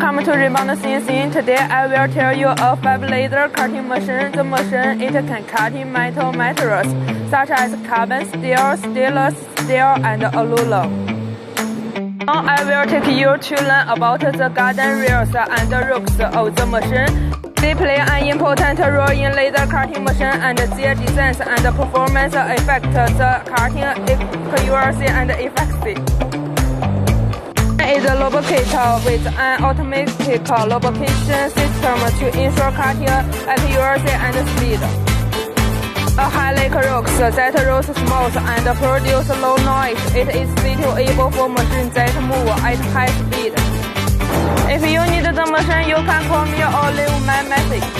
Welcome to Rebound CNC. Today I will tell you a 5-laser cutting machine. The machine it can cut in metal materials such as carbon steel, stainless steel, and aluminum. Now I will take you to learn about the garden rails and rooks of the machine. They play an important role in laser cutting machine, and their design and performance affect the cutting accuracy and efficiency. Is a lubricator with an automatic lubrication system to ensure cutting accuracy and speed. A hydraulic rocks that rolls smooth and produce low noise. It is suitable for machines that move at high speed. If you need the machine, you can call me or leave my message.